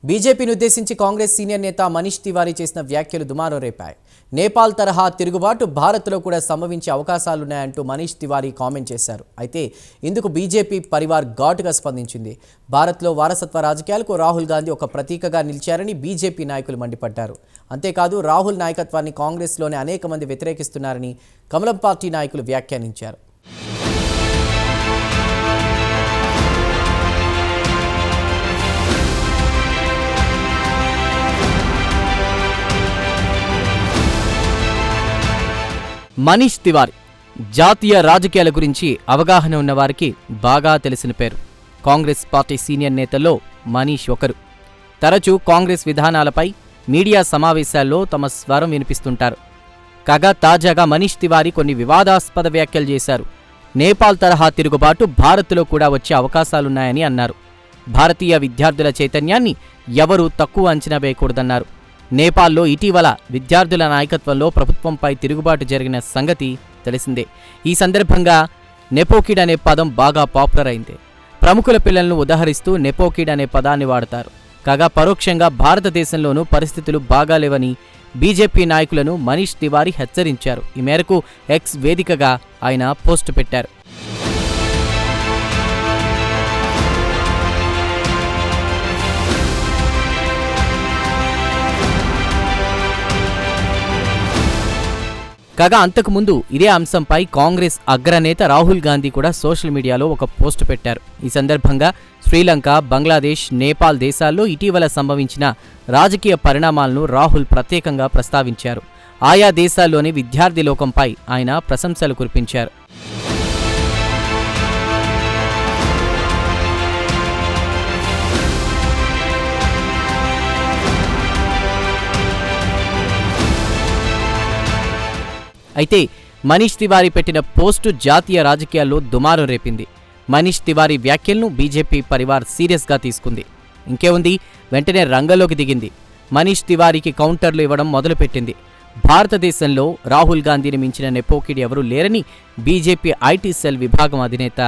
బీజేపీని ఉద్దేశించి కాంగ్రెస్ సీనియర్ నేత మనీష్ తివారీ చేసిన వ్యాఖ్యలు దుమారం రేపాయి. నేపాల్ తరహా తిరుగుబాటు భారత్లో కూడా సంభవించే అవకాశాలున్నాయంటూ మనీష్ తివారీ కామెంట్ చేశారు. అయితే ఇందుకు బీజేపీ పరివార్ ఘాటుగా స్పందించింది. భారత్లో వారసత్వ రాజకీయాలకు రాహుల్ గాంధీ ఒక ప్రతీకగా నిలిచారని బీజేపీ నాయకులు మండిపడ్డారు. అంతేకాదు రాహుల్ నాయకత్వాన్ని కాంగ్రెస్లోనే అనేక మంది వ్యతిరేకిస్తున్నారని కమలం పార్టీ నాయకులు వ్యాఖ్యానించారు. మనీష్ తివారీ జాతీయ రాజకీయాల గురించి అవగాహన ఉన్నవారికి బాగా తెలిసిన పేరు. కాంగ్రెస్ పార్టీ సీనియర్ నేతల్లో మనీష్ ఒకరు. తరచూ కాంగ్రెస్ విధానాలపై మీడియా సమావేశాల్లో తమ స్వరం వినిపిస్తుంటారు. కాగా తాజాగా మనీష్ తివారీ కొన్ని వివాదాస్పద వ్యాఖ్యలు చేశారు. నేపాల్ తరహా తిరుగుబాటు భారత్లో కూడా వచ్చే అవకాశాలున్నాయని అన్నారు. భారతీయ విద్యార్థుల చైతన్యాన్ని ఎవరూ తక్కువ అంచనా వేయకూడదన్నారు. నేపాల్లో ఇటీవల విద్యార్థుల నాయకత్వంలో ప్రభుత్వంపై తిరుగుబాటు జరిగిన సంగతి తెలిసిందే. ఈ సందర్భంగా నెపోకిడ్ అనే పదం బాగా పాపులర్ అయింది. ప్రముఖుల పిల్లలను ఉదహరిస్తూ నెపోకిడ్ అనే పదాన్ని వాడతారు. కాగా పరోక్షంగా భారతదేశంలోనూ పరిస్థితులు బాగాలేవని బీజేపీ నాయకులను మనీష్ తివారీ హెచ్చరించారు. ఈ మేరకు ఎక్స్ వేదికగా ఆయన పోస్టు పెట్టారు. కాగా అంతకుముందు ఇదే అంశంపై కాంగ్రెస్ అగ్రనేత రాహుల్ గాంధీ కూడా సోషల్ మీడియాలో ఒక పోస్టు పెట్టారు. ఈ సందర్భంగా శ్రీలంక, బంగ్లాదేశ్, నేపాల్ దేశాల్లో ఇటీవల సంభవించిన రాజకీయ పరిణామాలను రాహుల్ ప్రత్యేకంగా ప్రస్తావించారు. ఆయా దేశాల్లోని విద్యార్థి లోకంపై ఆయన ప్రశంసలు కురిపించారు. అయితే మనీష్ తివారీ పెట్టిన పోస్టు జాతీయ రాజకీయాల్లో దుమారం రేపింది. మనీష్ తివారీ వ్యాఖ్యలను బీజేపీ పరివార్ సీరియస్గా తీసుకుంది. ఇంకేముంది, వెంటనే రంగంలోకి దిగింది. మనీష్ తివారీకి కౌంటర్లు ఇవ్వడం మొదలుపెట్టింది. భారతదేశంలో రాహుల్ గాంధీని మించిన నెపోకిడ్ ఎవరూ లేరని బీజేపీ ఐటీ సెల్ విభాగం అధినేత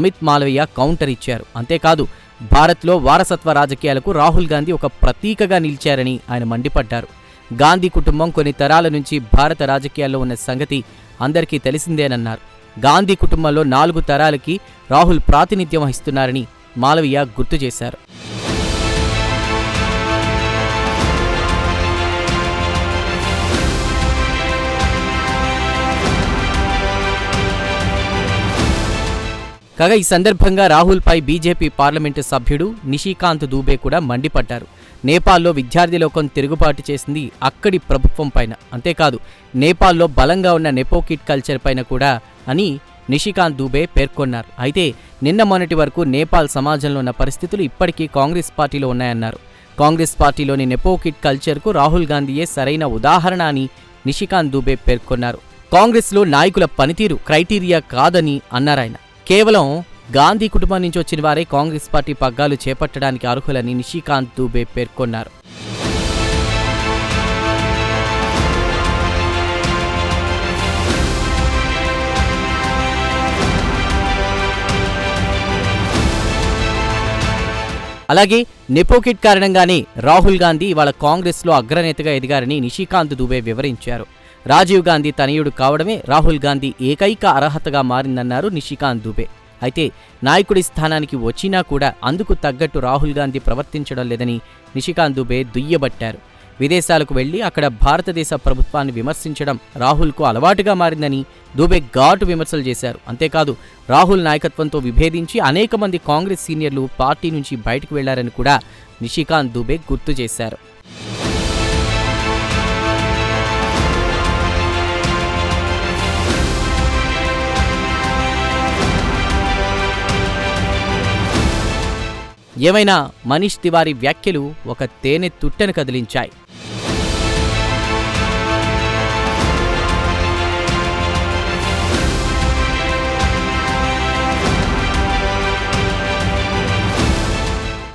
అమిత్ మాలవీయ కౌంటర్ ఇచ్చారు. అంతేకాదు భారత్లో వారసత్వ రాజకీయాలకు రాహుల్ గాంధీ ఒక ప్రతీకగా నిలిచారని ఆయన మండిపడ్డారు. గాంధీ కుటుంబం కొన్ని తరాల నుంచి భారత రాజకీయాల్లో ఉన్న సంగతి అందరికీ తెలిసిందేనన్నారు. గాంధీ కుటుంబంలో 4 తరాలకి రాహుల్ ప్రాతినిధ్యం వహిస్తున్నారని మాలవీయ గుర్తు చేశారు. కాగా ఈ సందర్భంగా రాహుల్పై బీజేపీ పార్లమెంటు సభ్యుడు నిషికాంత్ దూబే కూడా మండిపడ్డారు. నేపాల్లో విద్యార్థి లోకం తిరుగుబాటు చేసింది అక్కడి ప్రభుత్వం పైన, అంతేకాదు నేపాల్లో బలంగా ఉన్న నెపోకిడ్ కల్చర్ పైన కూడా అని నిషికాంత్ దూబే పేర్కొన్నారు. అయితే నిన్న మొన్నటి వరకు నేపాల్ సమాజంలో ఉన్న పరిస్థితులు ఇప్పటికీ కాంగ్రెస్ పార్టీలో ఉన్నాయన్నారు. కాంగ్రెస్ పార్టీలోని నెపోకిడ్ కల్చర్కు రాహుల్ గాంధీయే సరైన ఉదాహరణ అని నిషికాంత్ దూబే పేర్కొన్నారు. కాంగ్రెస్లో నాయకుల పనితీరు క్రైటీరియా కాదని అన్నారాయన. కేవలం గాంధీ కుటుంబం నుంచి వచ్చిన వారే కాంగ్రెస్ పార్టీ పగ్గాలు చేపట్టడానికి అర్హులని నిషికాంత్ దూబే పేర్కొన్నారు. అలాగే నెపోకిడ్ కారణంగానే రాహుల్ గాంధీ ఇవాళ కాంగ్రెస్లో అగ్రనేతగా ఎదిగారని నిషికాంత్ దూబే వివరించారు. రాజీవ్ గాంధీ తనయుడు కావడమే రాహుల్ గాంధీ ఏకైక అర్హతగా మారిందన్నారు నిషికాంత్ దూబే. అయితే నాయకుడి స్థానానికి వచ్చినా కూడా అందుకు తగ్గట్టు రాహుల్ గాంధీ ప్రవర్తించడం లేదని నిషికాంత్ దూబే దుయ్యబట్టారు. విదేశాలకు వెళ్లి అక్కడ భారతదేశ ప్రభుత్వాన్ని విమర్శించడం రాహుల్కు అలవాటుగా మారిందని దూబే ఘాటు విమర్శలు చేశారు. అంతేకాదు రాహుల్ నాయకత్వంతో విభేదించి అనేక మంది కాంగ్రెస్ సీనియర్లు పార్టీ నుంచి బయటకు వెళ్లారని కూడా నిషికాంత్ దూబే గుర్తు చేశారు. ఏమైనా మనీష్ తివారీ వ్యాఖ్యలు ఒక తేనె తుట్టెను కదిలించాయి.